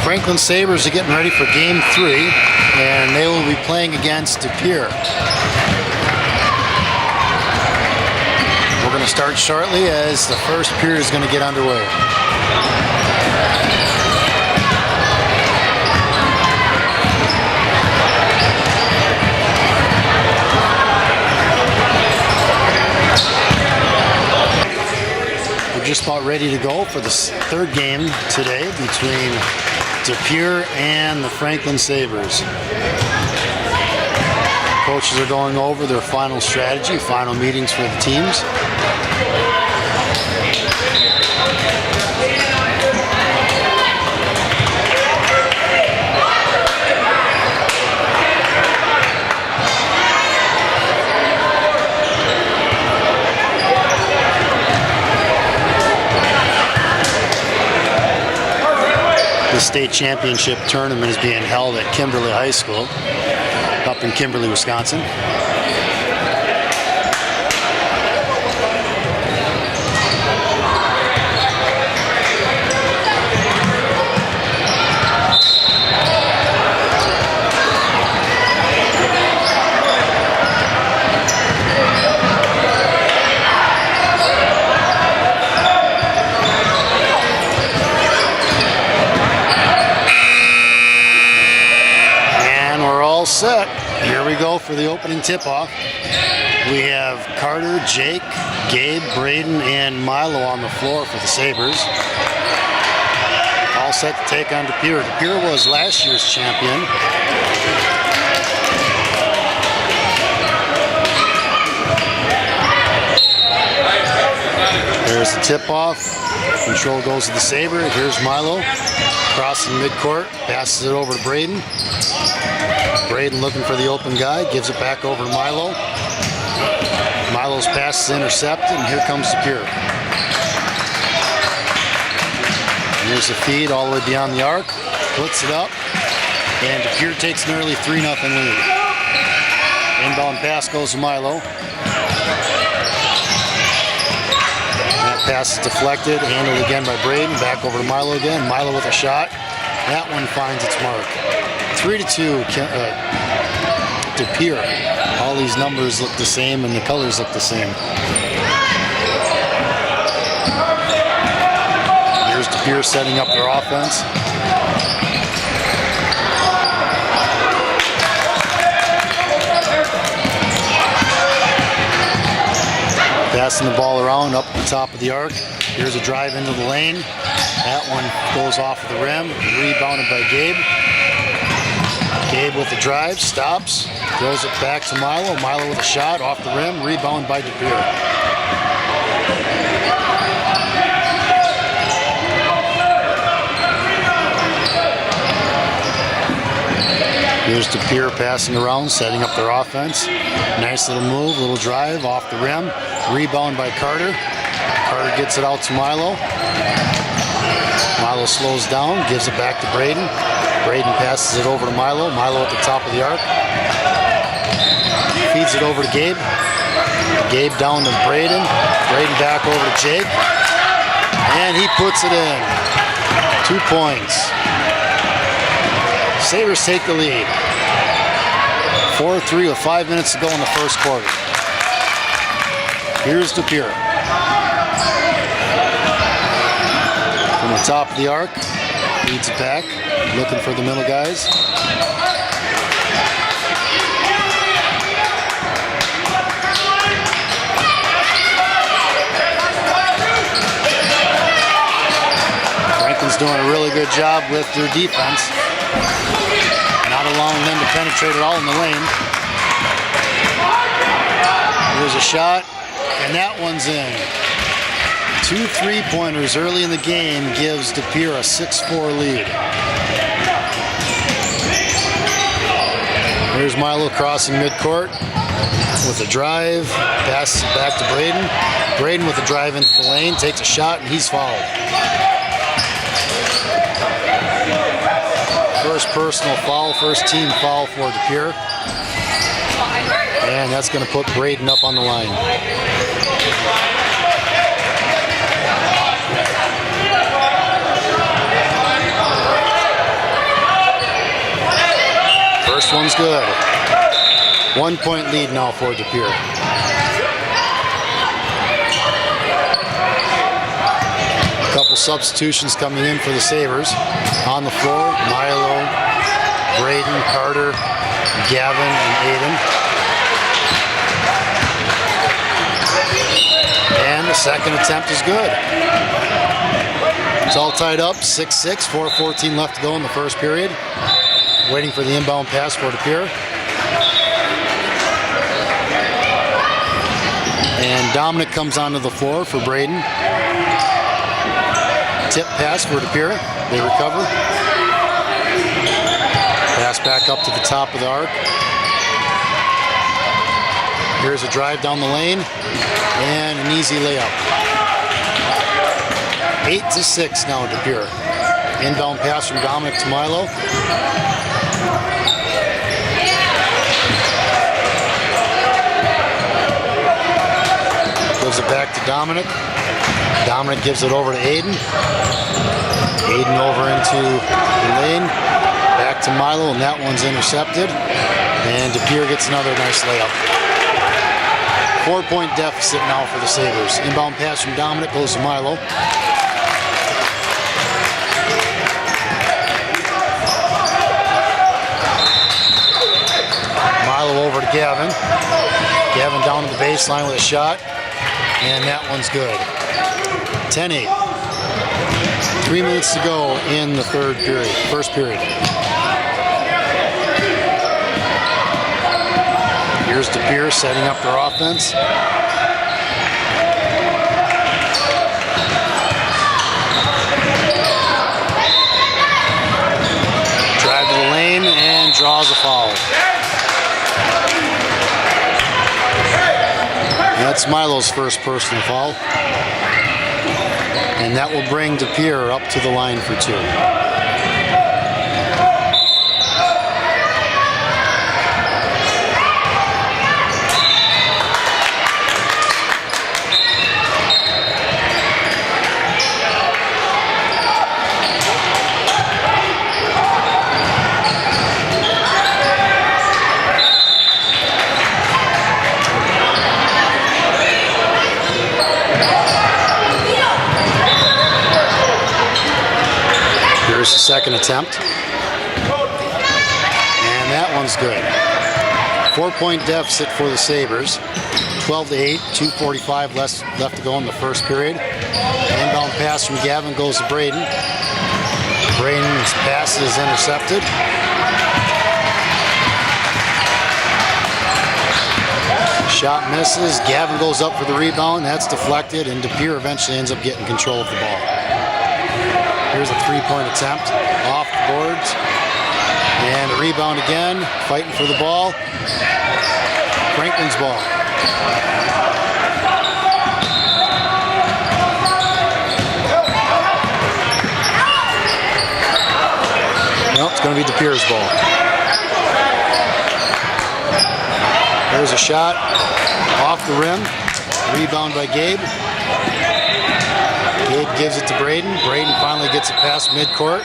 Franklin Sabers are getting ready for game 3, and they will be playing against DePere. We're going to start shortly as the first period is going to get underway. We're just about ready to go for the third game today between DePere and the Franklin Sabers. Coaches are going over their final strategy, final meetings for the teams. The state championship tournament is being held at Kimberly High School up in Kimberly, Wisconsin. Set. Here we go for the opening tip-off. We have Carter, Jake, Gabe, Braden, and Milo on the floor for the Sabers. All set to take on DePere. DePere was last year's champion. There's the tip-off. Control goes to the Saber. Here's Milo. Crossing midcourt. Passes it over to Braden. Braden looking for the open guy, gives it back over to Milo. Milo's pass is intercepted, and here comes DePere. Here's the feed all the way beyond the arc, puts it up, and DePere takes an early 3-0 lead. Inbound pass goes to Milo. That pass is deflected, handled again by Braden, back over to Milo again. Milo with a shot. That one finds its mark. 3-2, DePere. All these numbers look the same and the colors look the same. Here's DePere setting up their offense. Passing the ball around up the top of the arc. Here's a drive into the lane. That one goes off of the rim, rebounded by Gabe. Gabe with the drive, stops, throws it back to Milo. Milo with a shot off the rim, rebound by DePere. Here's DePere passing around, setting up their offense. Nice little move, little drive off the rim, rebound by Carter. Carter gets it out to Milo. Milo slows down, gives it back to Braden. Braden passes it over to Milo. Milo at the top of the arc. Feeds it over to Gabe. Gabe down to Braden. Braden back over to Jake. And he puts it in. 2 points. Sabres take the lead. 4-3 with 5 minutes to go in the first quarter. Here's DePere. From the top of the arc. Feeds it back. Looking for the middle guys. Franklin's doing a really good job with their defense. Not allowing them to penetrate at all in the lane. Here's a shot, and that one's in. 2 3-pointers early in the game gives DePere a 6-4 lead. Here's Milo crossing midcourt with a drive, passes it back to Braden. Braden with a drive into the lane, takes a shot, and he's fouled. First personal foul, first team foul for DePere. And that's going to put Braden up on the line. First one's good. 1 point lead now for DePere. A couple substitutions coming in for the Sabers. On the floor, Milo, Braden, Carter, Gavin, and Aiden. And the second attempt is good. It's all tied up, 6-6, 4:14 left to go in the first period. Waiting for the inbound pass for DePere. And Dominic comes onto the floor for Braden. Tip pass for DePere. They recover. Pass back up to the top of the arc. Here's a drive down the lane and an easy layup. 8-6 now DePere. Inbound pass from Dominic to Milo. Gives it back to Dominic. Dominic gives it over to Aiden. Aiden over into the lane. Back to Milo, and that one's intercepted. And DePere gets another nice layup. 4 point deficit now for the Sabers. Inbound pass from Dominic goes to Milo. Milo over to Gavin. Gavin down to the baseline with a shot. And that one's good. 10-8. 3 minutes to go in the first period. Here's DePere setting up their offense. Drive to the lane and draws a foul. That's Milo's first personal foul. And that will bring DePere up to the line for two. Here's the second attempt. And that one's good. 4 point deficit for the Sabers. 12-8, 2:45 left to go in the first period. Inbound pass from Gavin goes to Braden. Braden's pass is intercepted. Shot misses. Gavin goes up for the rebound. That's deflected, and DePere eventually ends up getting control of the ball. Here's a 3 point attempt off the boards. And a rebound again. Fighting for the ball. Franklin's ball. Nope, it's going to be DePere's ball. There's a shot off the rim. Rebound by Gabe. Gabe gives it to Braden. Braden finally gets it past midcourt.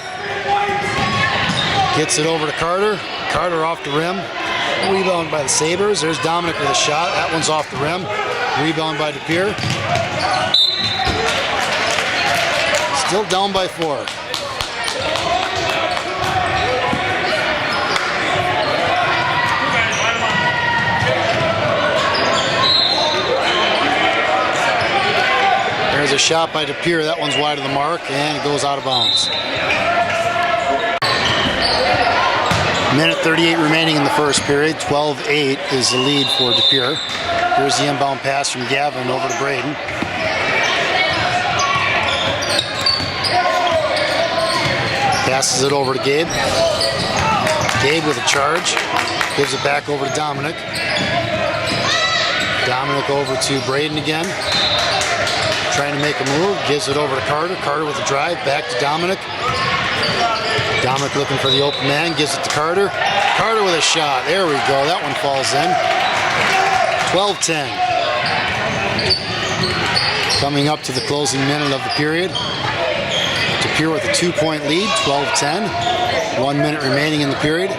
Gets it over to Carter. Carter off the rim. Rebound by the Sabers. There's Dominic with a shot. That one's off the rim. Rebound by DePere. Still down by 4. There's a shot by DePere. That one's wide of the mark, and it goes out of bounds. Minute 38 remaining in the first period. 12-8 is the lead for DePere. Here's the inbound pass from Gavin over to Braden. Passes it over to Gabe. Gabe with a charge. Gives it back over to Dominic. Dominic over to Braden again. Trying to make a move, gives it over to Carter. Carter with a drive, back to Dominic. Dominic looking for the open man, gives it to Carter. Carter with a shot, there we go, that one falls in. 12-10. Coming up to the closing minute of the period. DePere with a 2 point lead, 12-10. 1 minute remaining in the period.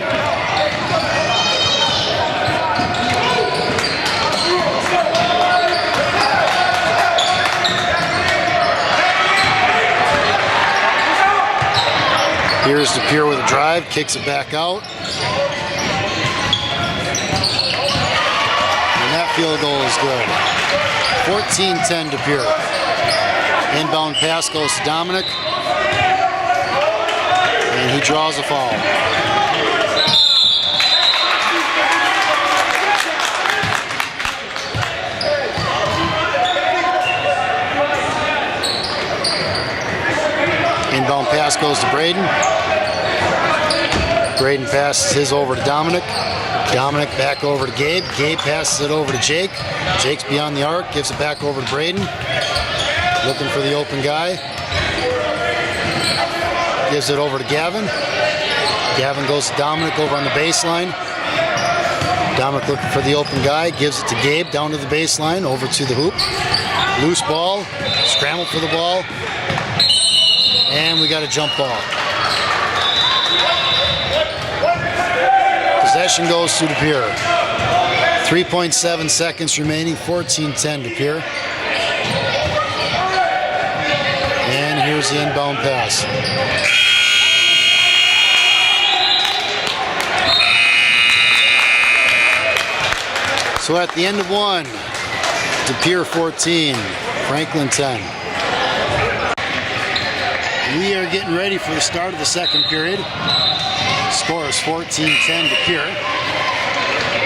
Here's DePere with a drive, kicks it back out. And that field goal is good. 14-10 DePere. Inbound pass goes to Dominic. And he draws a foul. Inbound pass goes to Braden. Braden passes his over to Dominic. Dominic back over to Gabe. Gabe passes it over to Jake. Jake's beyond the arc, gives it back over to Braden. Looking for the open guy. Gives it over to Gavin. Gavin goes to Dominic over on the baseline. Dominic looking for the open guy. Gives it to Gabe down to the baseline, over to the hoop. Loose ball. Scramble for the ball. And we got a jump ball. Possession goes to DePere. 3.7 seconds remaining, 14-10 DePere. And here's the inbound pass. So at the end of one, DePere 14, Franklin 10. We are getting ready for the start of the second period. Score is 14-10 DePere.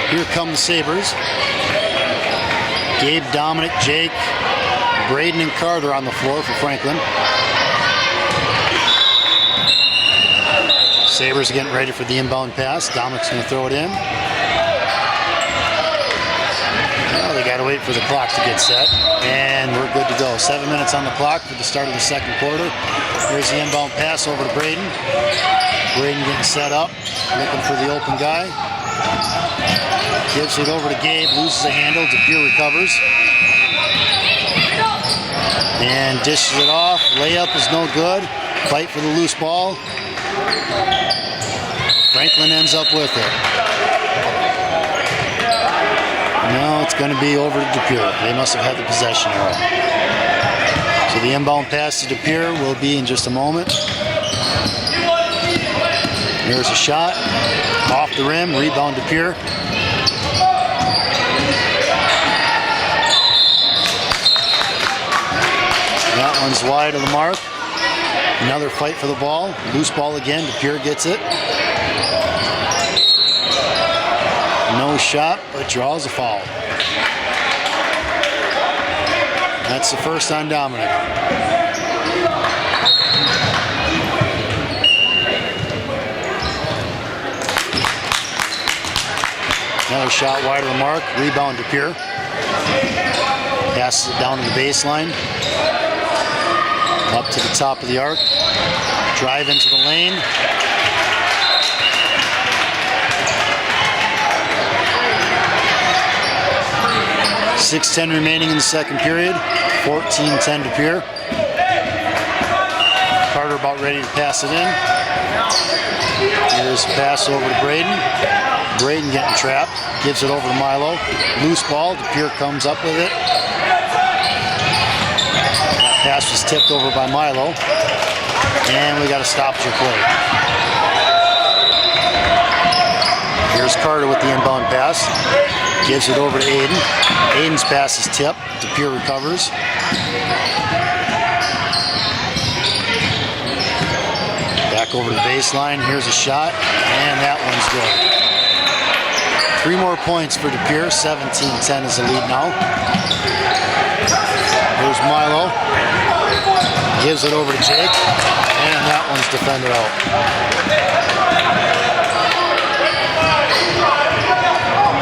Here come the Sabers. Gabe, Dominic, Jake, Braden, and Carter on the floor for Franklin. Sabers getting ready for the inbound pass. Dominic's going to throw it in. Well, they got to wait for the clock to get set. And we're good to go. 7 minutes on the clock for the start of the second quarter. Here's the inbound pass over to Braden. Braden getting set up, looking for the open guy. Gives it over to Gabe, loses the handle. DePere recovers. And dishes it off. Layup is no good. Fight for the loose ball. Franklin ends up with it. No, it's going to be over to DePere. They must have had the possession arrow. So the inbound pass to DePere will be in just a moment. There's a shot. Off the rim. Rebound DePere. That one's wide of the mark. Another fight for the ball. Loose ball again. DePere gets it. No shot, but draws a foul. That's the first on Dominic. Another shot wide of the mark. Rebound DePere. Passes it down to the baseline. Up to the top of the arc. Drive into the lane. .6:10 remaining in the second period. 14-10 DePere. Carter about ready to pass it in. Here's a pass over to Braden. Braden getting trapped. Gives it over to Milo. Loose ball. DePere comes up with it. That pass was tipped over by Milo. And we got a stoppage of play. Here's Carter with the inbound pass. Gives it over to Aiden. Aiden's pass is tipped. DePere recovers. Back over to the baseline. Here's a shot. And that one's good. 3 more points for DePere. 17-10 is the lead now. Here's Milo. Gives it over to Jake. And that one's defended out.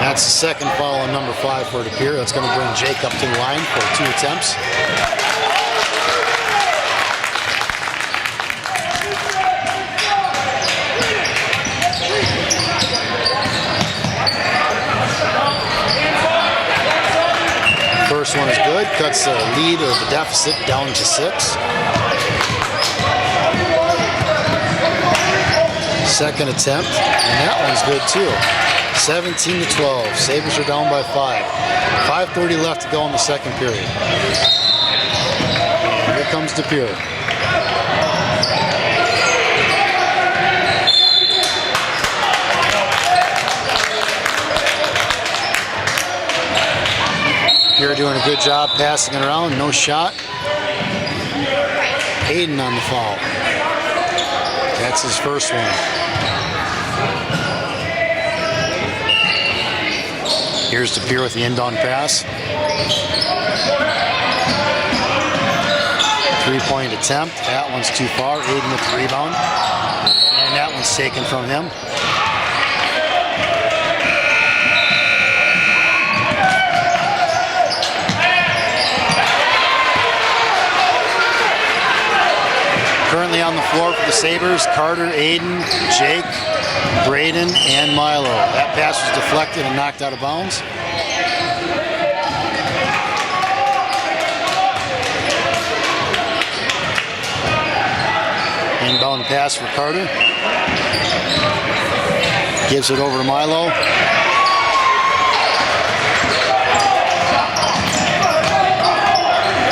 That's the second foul on number 5 for DePere. That's going to bring Jake up to the line for 2 attempts. First one is good. Cuts the lead or the deficit down to 6. Second attempt, and that one's good too. 17-12. Sabres are down by 5. 5:30 left to go in the second period. And here comes DePere. DePere doing a good job passing it around. No shot. Hayden on the foul. That's his first one. Here's DePere with the inbound pass. 3-point attempt. That one's too far. Hayden with the rebound. And that one's taken from him. Currently on the floor for the Sabers, Carter, Aiden, Jake, Braden, and Milo. That pass was deflected and knocked out of bounds. Inbound pass for Carter. Gives it over to Milo.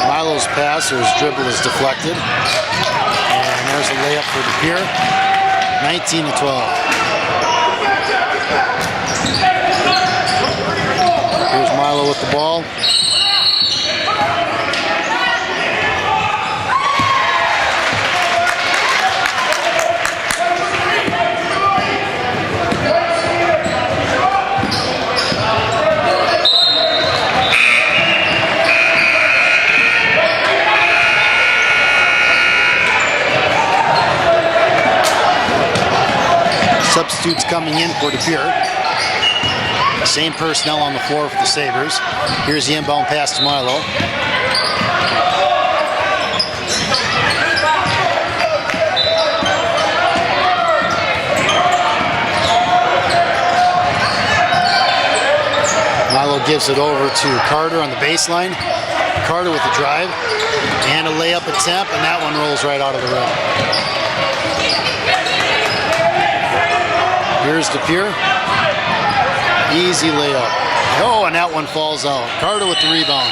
Milo's pass, or his dribble, is deflected. And there's a layup for DePere. 19-12. Here's Milo with the ball. Substitutes coming in for DePere. Same personnel on the floor for the Sabers. Here's the inbound pass to Milo. Milo gives it over to Carter on the baseline. Carter with the drive and a layup attempt, and that one rolls right out of the rim. Here's DePere. Easy layup. Oh, and that one falls out. Carter with the rebound.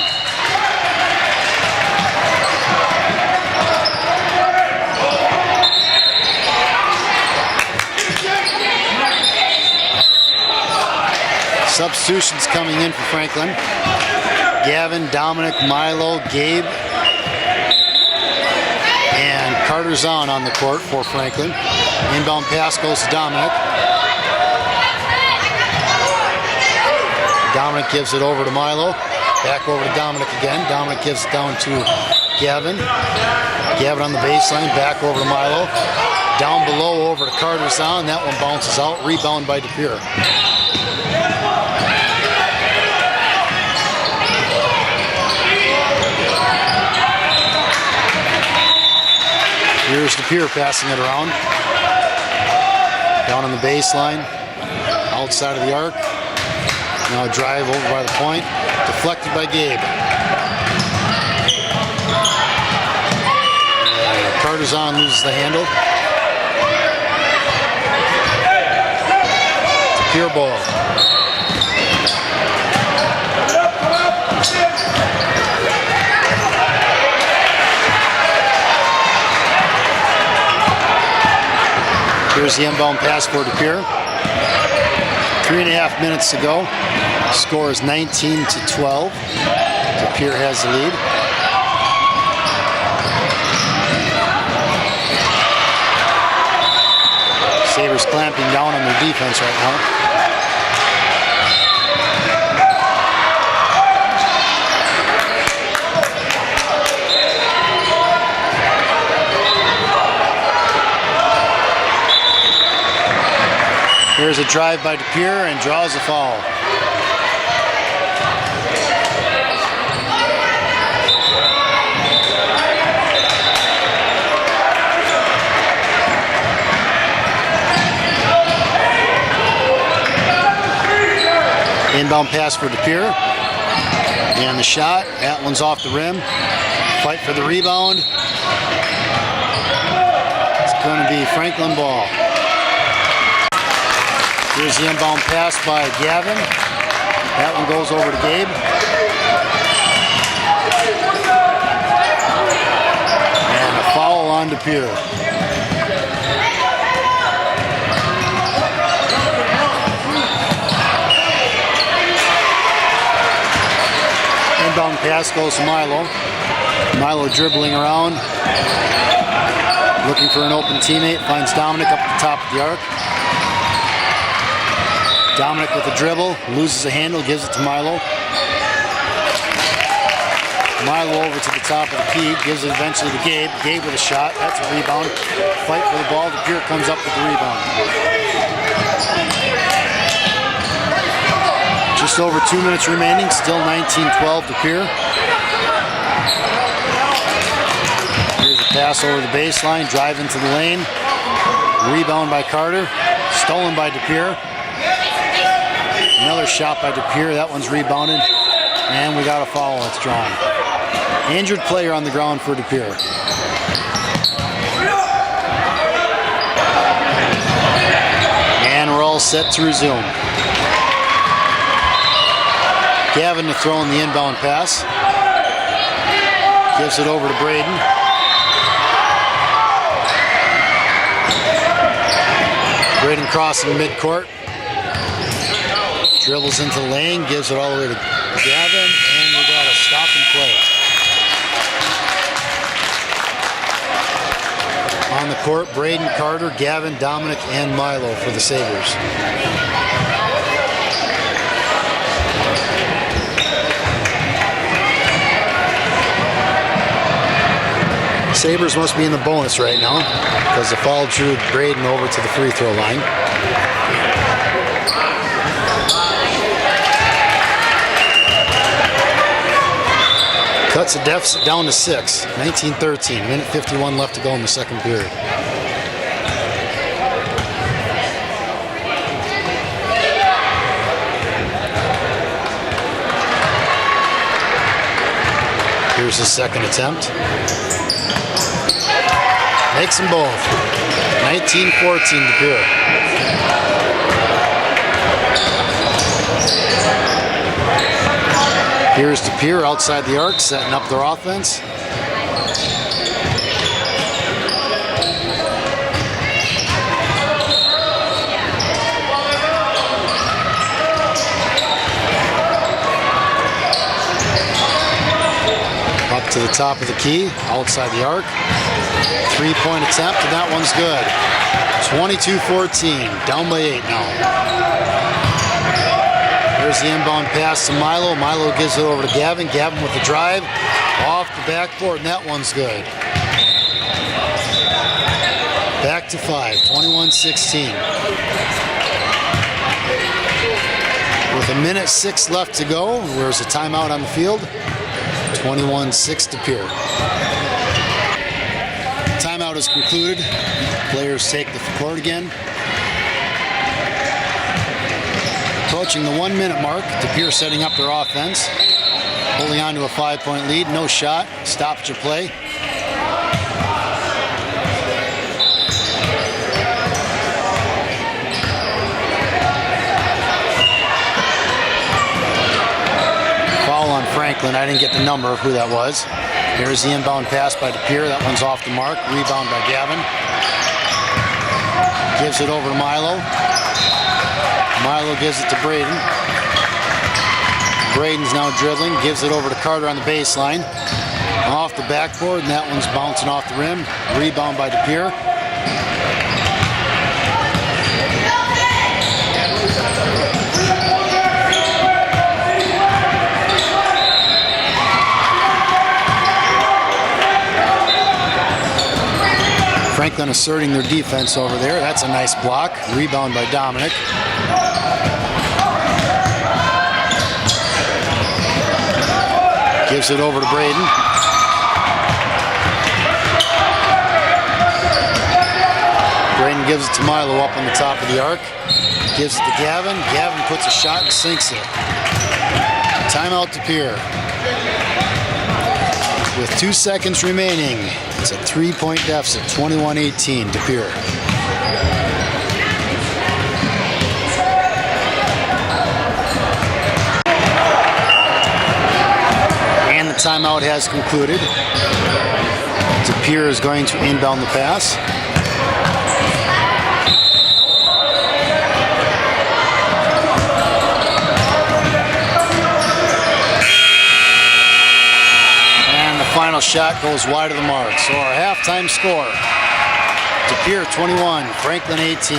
Substitutions coming in for Franklin. Gavin, Dominic, Milo, Gabe, and Carter's on the court for Franklin. Inbound pass goes to Dominic. Dominic gives it over to Milo. Back over to Dominic again. Dominic gives it down to Gavin. Gavin on the baseline. Back over to Milo. Down below over to Carter's on. That one bounces out. Rebound by DePere. Here's DePere passing it around. Down on the baseline. Outside of the arc. Now a drive over by the point. Deflected by Gabe. Carter's on, loses the handle. DePere ball. Here's the inbound pass for DePere. 3.5 minutes to go. Score is 19-12. DePere has the lead. Sabers clamping down on their defense right now. Here's a drive by DePere and draws a foul. Inbound pass for DePere. And the shot. That one's off the rim. Fight for the rebound. It's going to be Franklin ball. Here's the inbound pass by Gavin. That one goes over to Gabe. And a foul on DePere. pass goes to Milo. Milo dribbling around, looking for an open teammate, finds Dominic up at the top of the arc. Dominic with a dribble, loses a handle, gives it to Milo. Milo over to the top of the key, gives it eventually to Gabe. Gabe with a shot, that's a rebound. Fight for the ball, DePere comes up with the rebound. Just over 2 minutes remaining, still 19-12 DePere. Here's a pass over the baseline, drive into the lane. Rebound by Carter, stolen by DePere. Another shot by DePere, that one's rebounded. And we got a foul that's drawn. Injured player on the ground for DePere. And we're all set to resume. Gavin to throw in the inbound pass. Gives it over to Braden. Braden crossing midcourt. Dribbles into the lane, gives it all the way to Gavin, and we got a stop and play. On the court, Braden, Carter, Gavin, Dominic, and Milo for the Sabers. Sabers must be in the bonus right now because the foul drew Braden over to the free throw line. Cuts the deficit down to 6, 19-13, minute 51 left to go in the second period. Here's the second attempt. Makes them both. 19-14 DePere. Here's DePere outside the arc, setting up their offense. Up to the top of the key, outside the arc. Three-point attempt, and that one's good. 22-14, down by 8 now. There's the inbound pass to Milo. Milo gives it over to Gavin. Gavin with the drive. Off the backboard, and that one's good. Back to 5, 21-16. With a minute 6 left to go, there's a timeout on the field. 21-6 DePere. Timeout is concluded. Players take the court again. Approaching the 1 minute mark, DePere setting up their offense. Holding on to a 5-point lead, no shot, stoppage of play. Foul on Franklin, I didn't get the number of who that was. Here's the inbound pass by DePere, that one's off the mark. Rebound by Gavin. Gives it over to Milo. Milo gives it to Braden. Braden's now dribbling, gives it over to Carter on the baseline. Off the backboard, and that one's bouncing off the rim. Rebound by DePere. Franklin asserting their defense over there. That's a nice block. Rebound by Dominic. Gives it over to Braden. Braden gives it to Milo up on the top of the arc. Gives it to Gavin. Gavin puts a shot and sinks it. Timeout DePere. With 2 seconds remaining, it's a 3-point deficit, 21-18 DePere. And the timeout has concluded. DePere is going to inbound the pass. final shot goes wide of the mark. So our halftime score, DePere 21, Franklin 18.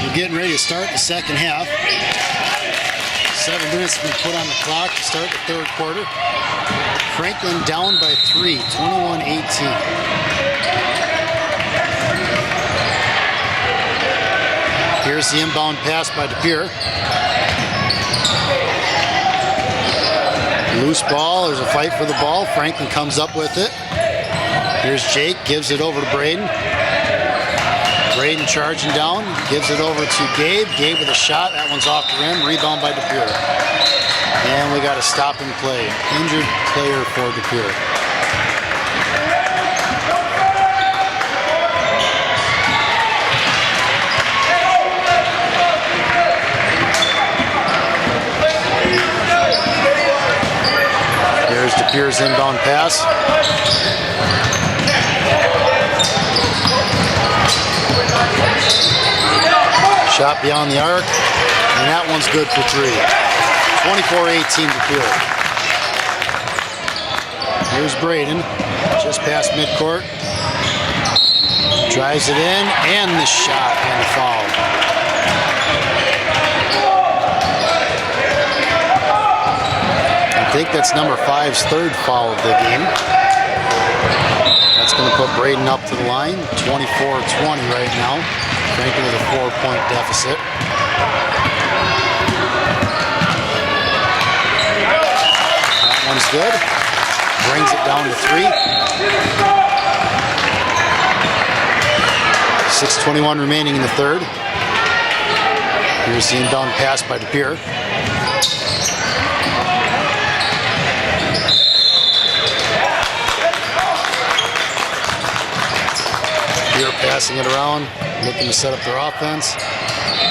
We're getting ready to start the second half. 7 minutes have been put on the clock to start the third quarter. Franklin down by 3, 21-18. Here's the inbound pass by DePere. Loose ball, there's a fight for the ball. Franklin comes up with it. Here's Jake, gives it over to Braden. Braden charging down, gives it over to Gabe. Gabe with a shot, that one's off the rim, rebound by DePere. And we got a stop and play. Injured player for DePere. There's DePere's inbound pass. Shot beyond the arc, and that one's good for 3. 24-18 DePere. Here's Braden, just past midcourt. Drives it in, and the shot and the foul. I think that's number 5's third foul of the game. That's going to put Braden up to the line, 24-20 right now. Franklin with a 4-point deficit. That one's good. Brings it down to 3. 6:21 remaining in the third. Here's the inbound pass by DePere. Passing it around, looking to set up their offense.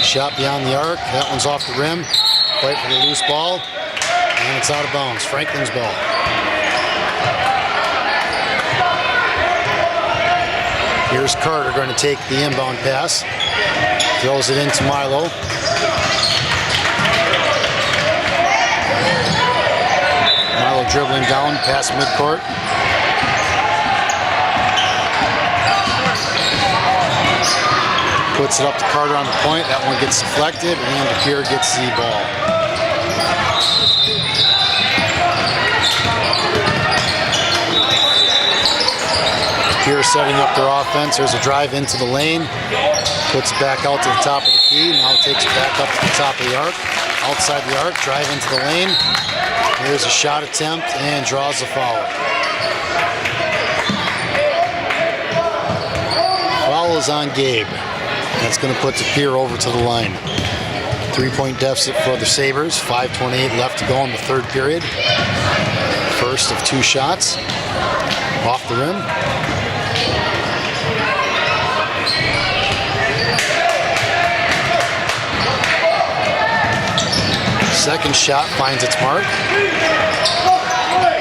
Shot beyond the arc, that one's off the rim. Fight for the loose ball, and it's out of bounds. Franklin's ball. Here's Carter going to take the inbound pass. Throws it into Milo. Milo dribbling down past midcourt. Puts it up to Carter on the point. That one gets deflected, and DePere gets the ball. DePere setting up their offense. There's a drive into the lane. Puts it back out to the top of the key. Now takes it back up to the top of the arc. Outside the arc, drive into the lane. Here's a shot attempt, and draws the foul. Foul is on Gabe. That's going to put DePere over to the line. 3-point deficit for the Sabers. 5:28 left to go in the third period. First of 2 shots. Off the rim. Second shot finds its mark.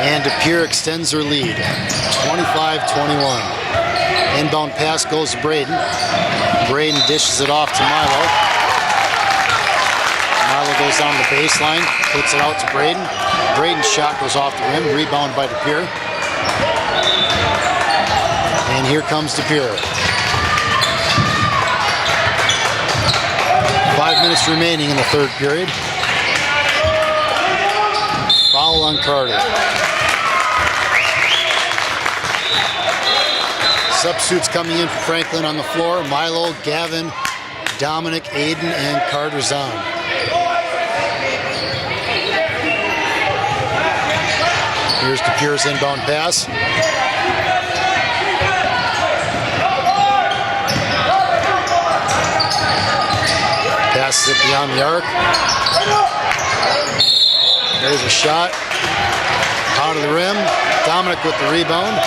And DePere extends their lead. 25-21. Inbound pass goes to Braden. Braden dishes it off to Milo. Milo goes down the baseline, puts it out to Braden. Braden's shot goes off the rim, rebound by DePere. And here comes DePere. 5 minutes remaining in the third period. Foul on Carter. Substitutes coming in for Franklin on the floor. Milo, Gavin, Dominic, Aiden, and Carter Zahn. Here's DePere's inbound pass. Passes it beyond the arc. There's a shot. Out of the rim. Dominic with the rebound.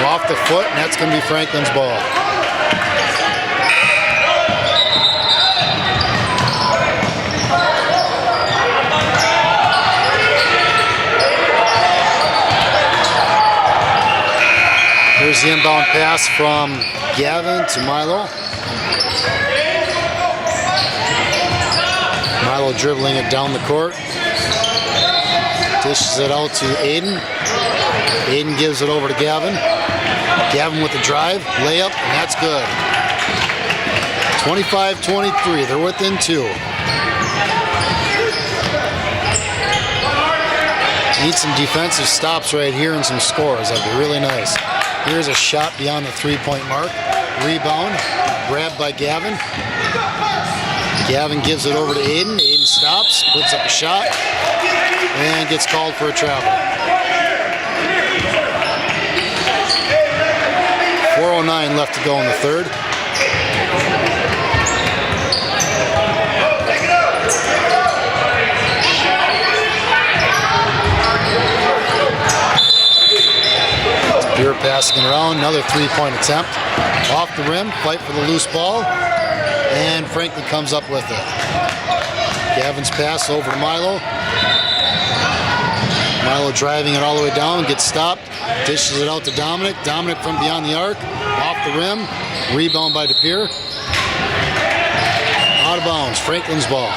Off the foot, and that's going to be Franklin's ball. Here's the inbound pass from Gavin to Milo. Milo dribbling it down the court. Dishes it out to Aiden. Aiden gives it over to Gavin. Gavin with the drive, layup, and that's good. 25-23, they're within 2. Need some defensive stops right here and some scores. That'd be really nice. Here's a shot beyond the 3-point mark. Rebound, grabbed by Gavin. Gavin gives it over to Aiden. Aiden stops, puts up a shot, and gets called for a travel. 4:09 left to go in the third. DePere passing it around, another 3-point attempt. Off the rim, fight for the loose ball, and Franklin comes up with it. Gavin's pass over to Milo. Milo driving it all the way down, gets stopped, dishes it out to Dominic. Dominic from beyond the arc, off the rim, rebound by DePere. Out of bounds, Franklin's ball.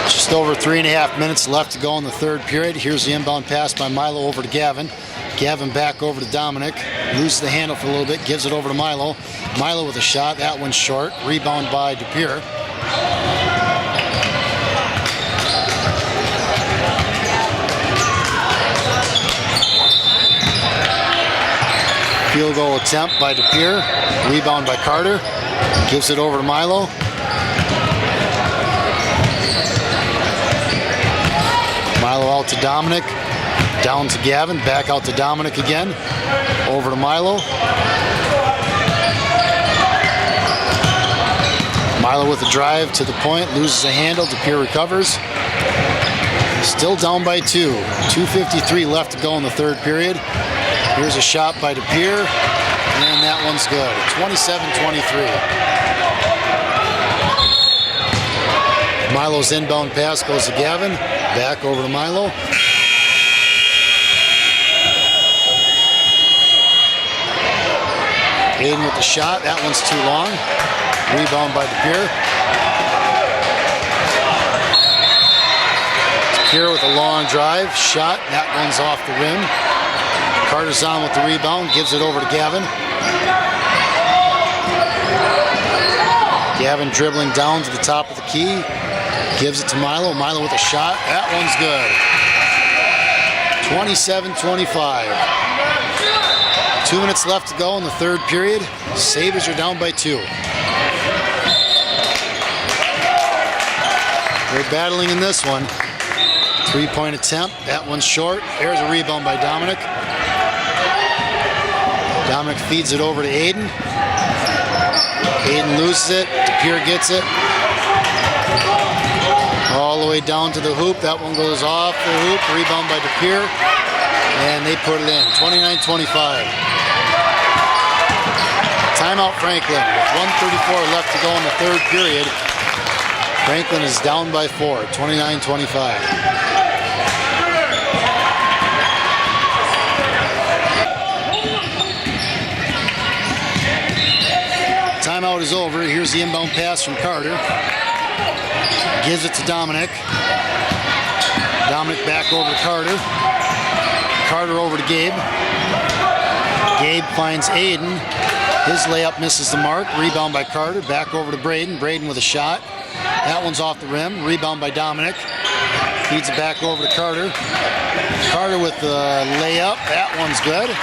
Just over 3.5 minutes left to go in the third period. Here's the inbound pass by Milo over to Gavin. Gavin back over to Dominic. Loses the handle for a little bit, gives it over to Milo. Milo with a shot, that one's short. Rebound by DePere. Field goal attempt by DePere. Rebound by Carter. Gives it over to Milo. Milo out to Dominic. Down to Gavin. Back out to Dominic again. Over to Milo. Milo with a drive to the point. Loses the handle. DePere recovers. Still down by 2. 2:53 left to go in the third period. Here's a shot by DePere, and that one's good. 27-23. Milo's inbound pass goes to Gavin. Back over to Milo. Aiden with the shot. That one's too long. Rebound by DePere. DePere with a long drive. Shot. That one's off the rim. Carter's on with the rebound, gives it over to Gavin. Gavin dribbling down to the top of the key, gives it to Milo. Milo with a shot, that one's good. 27-25. 2 minutes left to go in the third period. Sabers are down by 2. They're battling in this one. 3-point attempt, that one's short. There's a rebound by Dominic. Dominic feeds it over to Aiden. Aiden loses it. DePere gets it. All the way down to the hoop. That one goes off the hoop. Rebound by DePere. And they put it in. 29-25. Timeout Franklin. With 1:34 left to go in the third period. Franklin is down by 4. 29-25. Timeout is over. Here's the inbound pass from Carter. Gives it to Dominic. Dominic back over to Carter. Carter over to Gabe. Gabe finds Aiden. His layup misses the mark. Rebound by Carter. Back over to Braden. Braden with a shot. That one's off the rim. Rebound by Dominic. Feeds it back over to Carter. Carter with the layup. That one's good.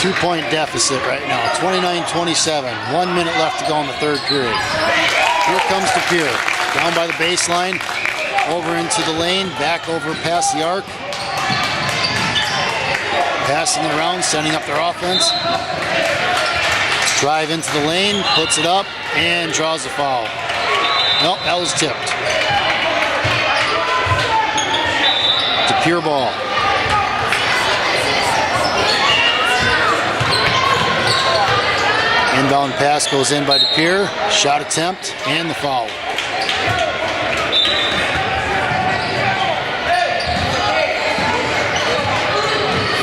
2-point deficit right now, 29-27. 1 minute left to go in the third period. Here comes DePere, down by the baseline, over into the lane, back over past the arc. Passing it around, setting up their offense. Drive into the lane, puts it up, and draws the foul. Nope, that was tipped. DePere ball. Inbound pass goes in by DePere. Shot attempt and the foul.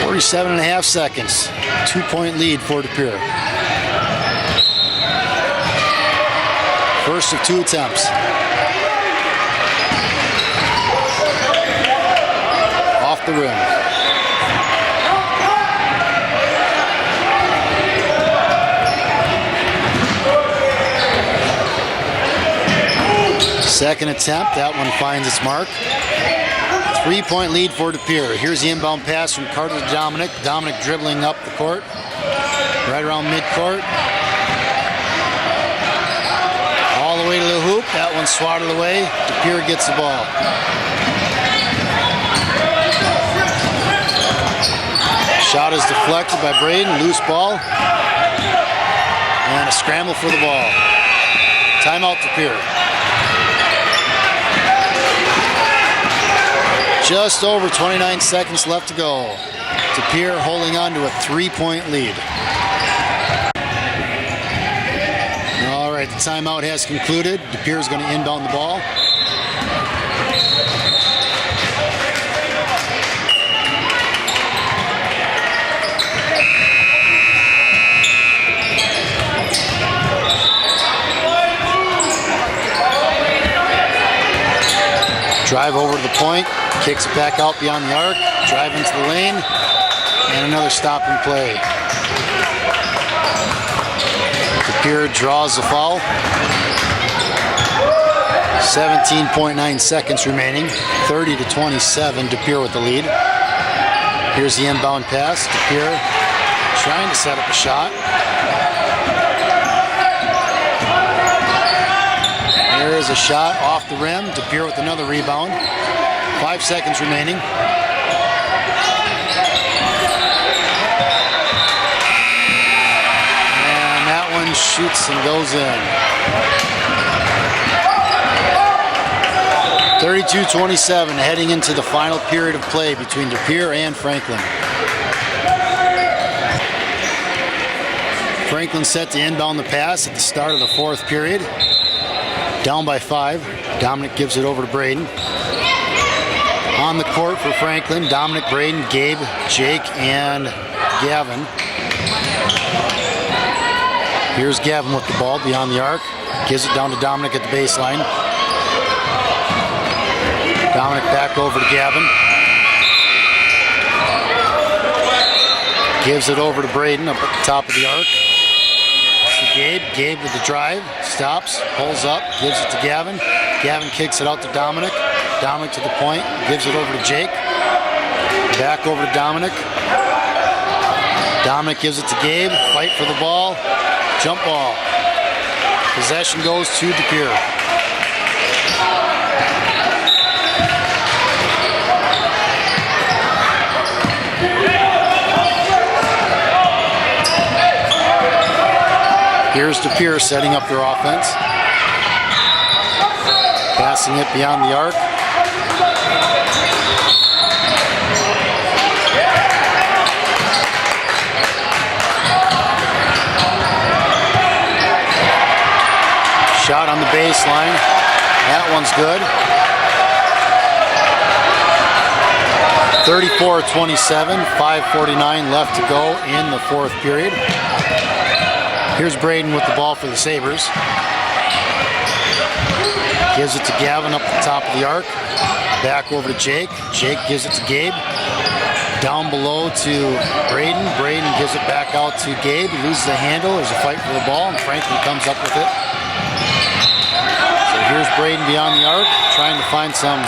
.47.5 seconds. 2-point lead for DePere. First of 2 attempts. Off the rim. Second attempt, that one finds its mark. 3-point lead for DePere. Here's the inbound pass from Carter to Dominic. Dominic dribbling up the court, right around midcourt. All the way to the hoop. That one swatted away. DePere gets the ball. Shot is deflected by Braden. Loose ball. And a scramble for the ball. Timeout DePere. Just over 29 seconds left to go. DePere holding on to a 3-point lead. All right, the timeout has concluded. DePere is going to inbound the ball. Drive over to the point, kicks it back out beyond the arc, drive into the lane, and another stop and play. DePere draws the foul. 17.9 seconds remaining, 30-27, DePere with the lead. Here's the inbound pass, DePere trying to set up a shot. There is a shot off the rim. DePere with another rebound. 5 seconds remaining. And that one shoots and goes in. 32-27, heading into the final period of play between DePere and Franklin. Franklin set to inbound the pass at the start of the 4th period. Down by 5. Dominic gives it over to Braden. On the court for Franklin, Dominic, Braden, Gabe, Jake, and Gavin. Here's Gavin with the ball beyond the arc. Gives it down to Dominic at the baseline. Dominic back over to Gavin. Gives it over to Braden up at the top of the arc. Gabe with the drive, stops, pulls up, gives it to Gavin. Gavin kicks it out to Dominic. Dominic to the point, gives it over to Jake. Back over to Dominic. Dominic gives it to Gabe, fight for the ball, jump ball. Possession goes to DePere. Here's DePere setting up their offense. Passing it beyond the arc. Shot on the baseline. That one's good. 34-27, 5:49 left to go in the 4th period. Here's Braden with the ball for the Sabers. Gives it to Gavin up the top of the arc. Back over to Jake. Jake gives it to Gabe. Down below to Braden. Braden gives it back out to Gabe. He loses the handle. There's a fight for the ball, and Franklin comes up with it. So here's Braden beyond the arc, trying to find some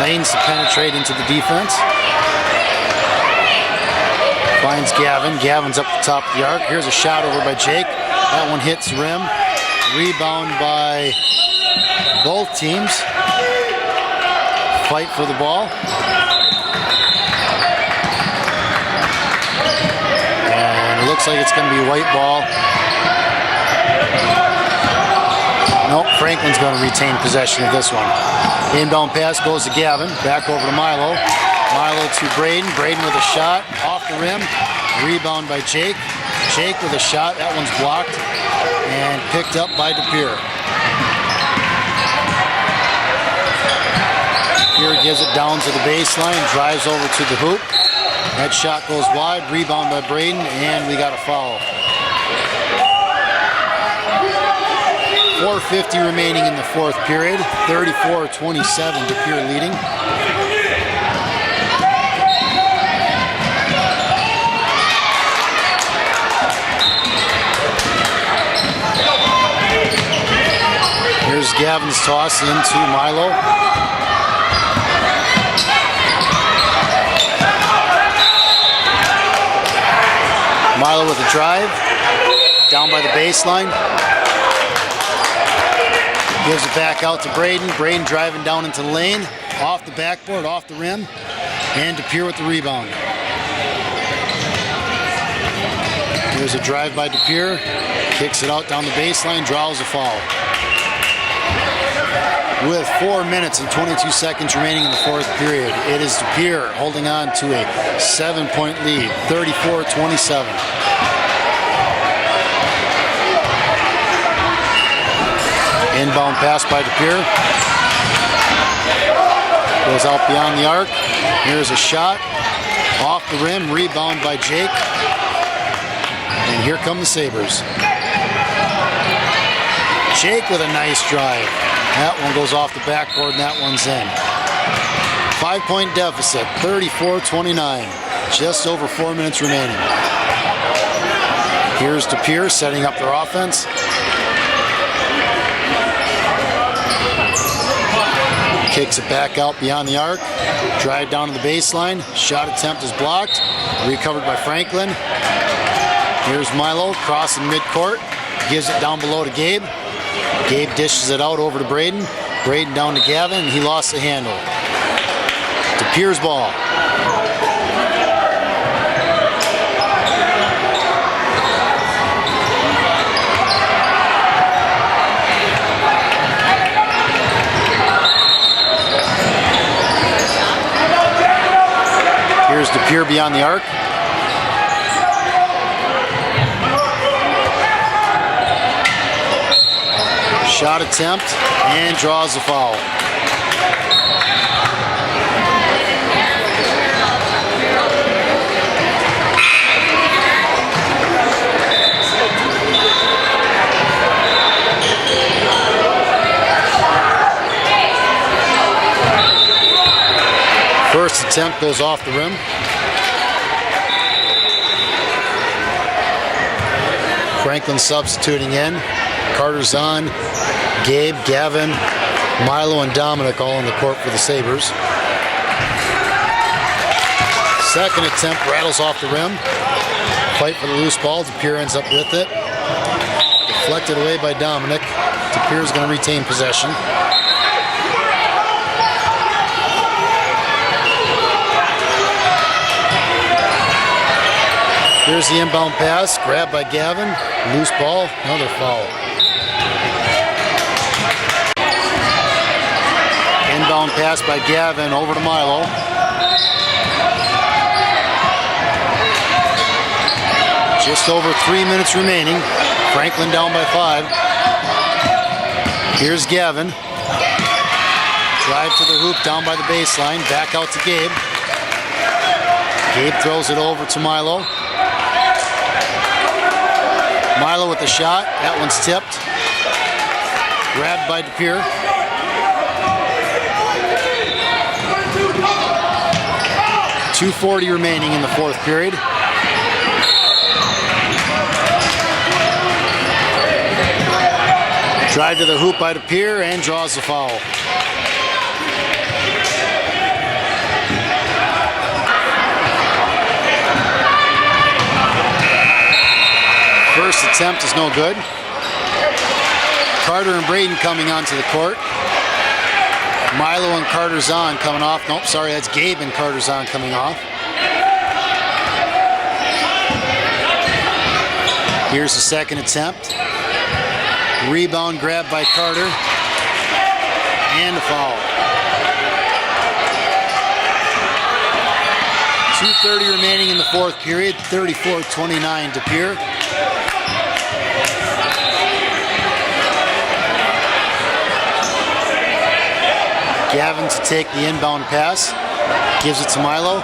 lanes to penetrate into the defense. Finds Gavin. Gavin's up the top of the arc. Here's a shot over by Jake. That one hits the rim. Rebound by both teams. Fight for the ball. And it looks like it's going to be a white ball. Nope, Franklin's going to retain possession of this one. Inbound pass goes to Gavin. Back over to Milo. Milo to Braden. Braden with a shot off the rim. Rebound by Jake. Jake with a shot. That one's blocked and picked up by DePere. DePere gives it down to the baseline. Drives over to the hoop. That shot goes wide, rebound by Braden, and we got a foul. 4:50 remaining in the fourth period. 34-27, DePere leading. Here's Gavin's toss into Milo. Milo with a drive, down by the baseline. Gives it back out to Braden. Braden driving down into the lane, off the backboard, off the rim, and DePere with the rebound. Here's a drive by DePere, kicks it out down the baseline, draws a foul. With 4 minutes and 22 seconds remaining in the fourth period, it is DePere holding on to a 7-point lead, 34-27. Inbound pass by DePere. Goes out beyond the arc. Here's a shot. Off the rim, rebound by Jake. And here come the Sabers. Jake with a nice drive. That one goes off the backboard and that one's in. 5-point deficit, 34-29. Just over 4 minutes remaining. Here's DePere setting up their offense. Kicks it back out beyond the arc. Drive down to the baseline. Shot attempt is blocked. Recovered by Franklin. Here's Milo crossing midcourt. Gives it down below to Gabe. Gabe dishes it out over to Braden. Braden down to Gavin. He lost the handle. DePere's ball. Here's DePere beyond the arc. Shot attempt and draws the foul. First attempt goes off the rim. Franklin substituting in. Carter's on. Gabe, Gavin, Milo, and Dominic all on the court for the Sabers. Second attempt rattles off the rim. Fight for the loose ball. DePere ends up with it. Deflected away by Dominic. DePere is going to retain possession. Here's the inbound pass, grabbed by Gavin. Loose ball, another foul. Inbound pass by Gavin over to Milo. Just over 3 minutes remaining. Franklin down by 5. Here's Gavin. Drive to the hoop down by the baseline. Back out to Gabe. Gabe throws it over to Milo. Milo with the shot. That one's tipped. Grabbed by DePere. .240 remaining in the fourth period. Drive to the hoop by DePere and draws the foul. First attempt is no good. Carter and Braden coming onto the court. Milo and Carter's on coming off. Nope, sorry, that's Gabe and Carter's on coming off. Here's the second attempt. Rebound grabbed by Carter. And a foul. 2:30 remaining in the fourth period. 34-29 DePere. Gavin to take the inbound pass. Gives it to Milo.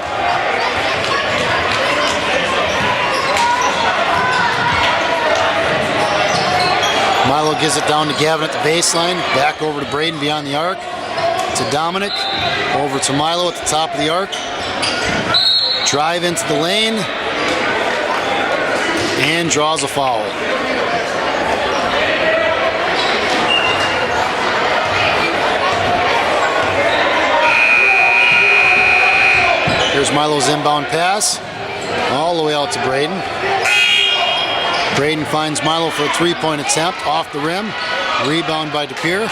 Milo gives it down to Gavin at the baseline. Back over to Braden beyond the arc. To Dominic. Over to Milo at the top of the arc. Drive into the lane. And draws a foul. Here's Milo's inbound pass. All the way out to Braden. Braden finds Milo for a three-point attempt off the rim. Rebound by DePere.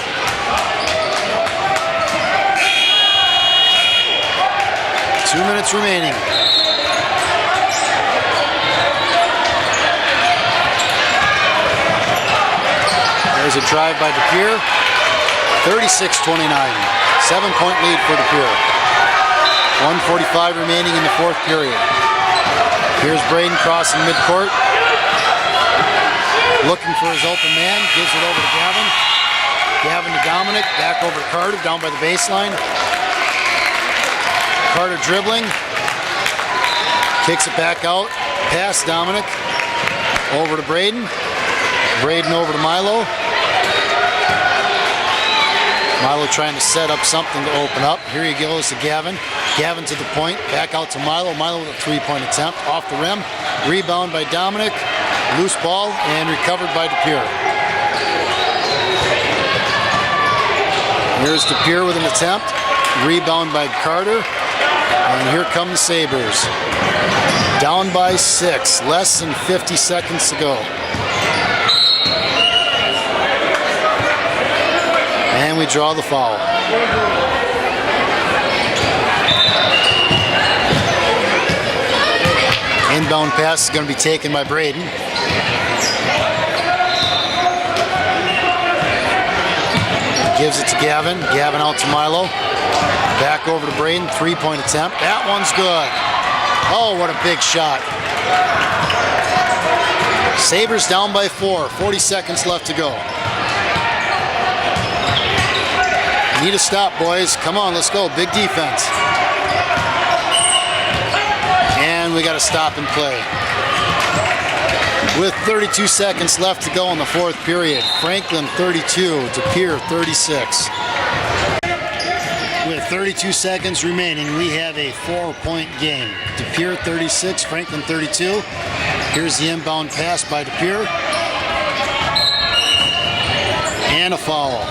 Two minutes remaining. There's a drive by DePere. 36-29. 7-point lead for DePere. 1:45 remaining in the fourth period. Here's Braden crossing midcourt. Looking for his open man. Gives it over to Gavin. Gavin to Dominic. Back over to Carter down by the baseline. Carter dribbling. Kicks it back out. Pass Dominic. Over to Braden. Braden over to Milo. Milo trying to set up something to open up. Here he goes to Gavin. Gavin to the point. Back out to Milo. Milo with a three-point attempt. Off the rim. Rebound by Dominic. Loose ball and recovered by DePere. Here's DePere with an attempt. Rebound by Carter. And here come the Sabers. Down by 6. Less than 50 seconds to go. And we draw the foul. Inbound pass is going to be taken by Braden. Gives it to Gavin. Gavin out to Milo. Back over to Braden. Three-point attempt. That one's good. Oh, what a big shot. Sabers down by 4. 40 seconds left to go. Need a stop, boys. Come on, let's go. Big defense. And we got a stop and play. With 32 seconds left to go in the fourth period. Franklin 32, DePere 36. With 32 seconds remaining, we have a 4-point game. DePere 36, Franklin 32. Here's the inbound pass by DePere. And a foul.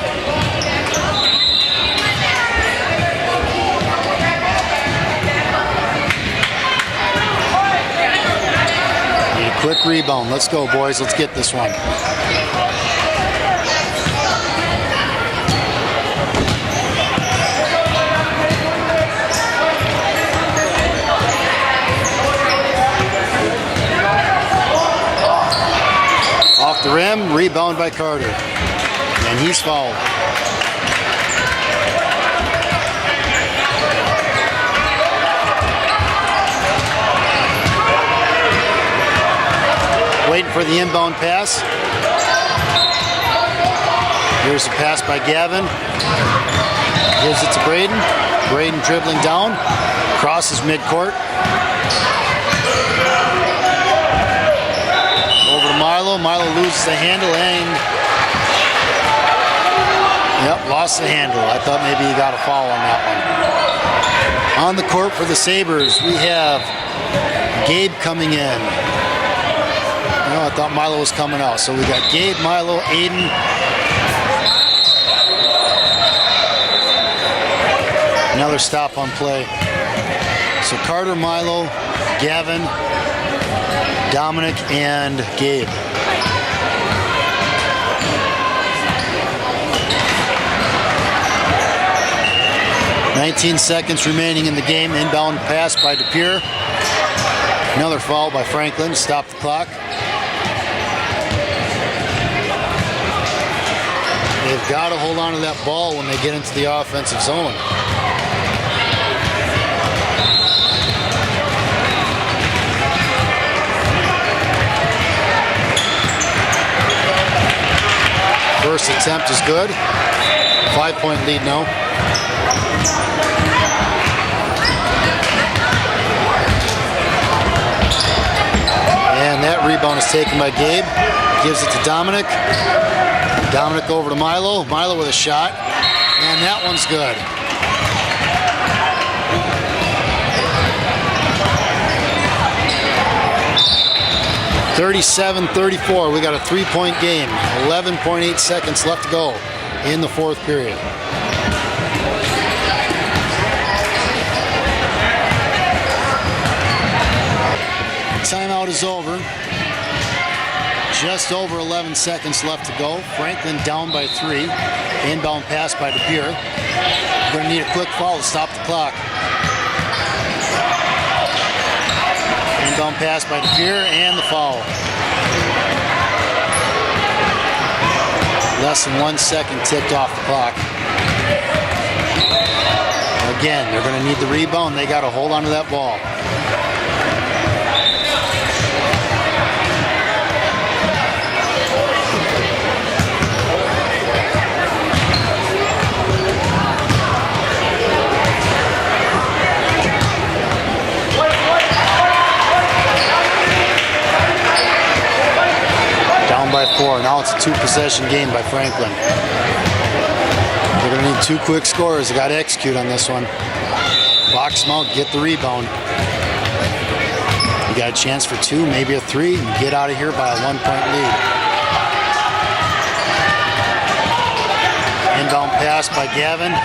Quick rebound. Let's go, boys. Let's get this one. Off the rim, rebound by Carter. And he's fouled. Waiting for the inbound pass. Here's a pass by Gavin. Gives it to Braden. Braden dribbling down. Crosses midcourt. Over to Milo. Milo loses the handle and... Yep, lost the handle. I thought maybe he got a foul on that one. On the court for the Sabers, we have Gabe coming in. No, I thought Milo was coming out. So we got Gabe, Milo, Aiden. Another stop on play. So Carter, Milo, Gavin, Dominic, and Gabe. "19 seconds remaining in the game. Inbound pass by DePere. Another foul by Franklin. Stop the clock. They've got to hold on to that ball when they get into the offensive zone. First attempt is good. 5-point lead now. And that rebound is taken by Gabe. Gives it to Dominic. Dominic over to Milo. Milo with a shot, and that one's good. (37-34). We got a 3-point game. 11.8 seconds left to go in the fourth period. Timeout is over. Just over 11 seconds left to go. Franklin down by 3. Inbound pass by DePere. We're going to need a quick foul to stop the clock. Inbound pass by DePere and the foul. Less than 1 second ticked off the clock. Again, they're going to need the rebound. They got to hold on to that ball. By 4. Now it's a 2-possession game by Franklin. They're going to need 2 quick scorers. They got to execute on this one. Box them out, get the rebound. You got a chance for 2, maybe a 3, and get out of here by a 1-point lead. Inbound pass by Gavin.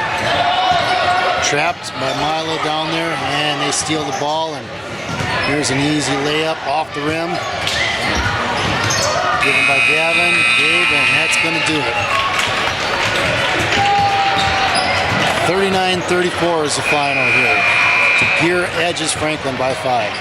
Trapped by Milo down there, and they steal the ball, and here's an easy layup off the rim. Given by Gavin, Gabe, and that's going to do it. 39-34 is the final here. DePere edges Franklin by 5.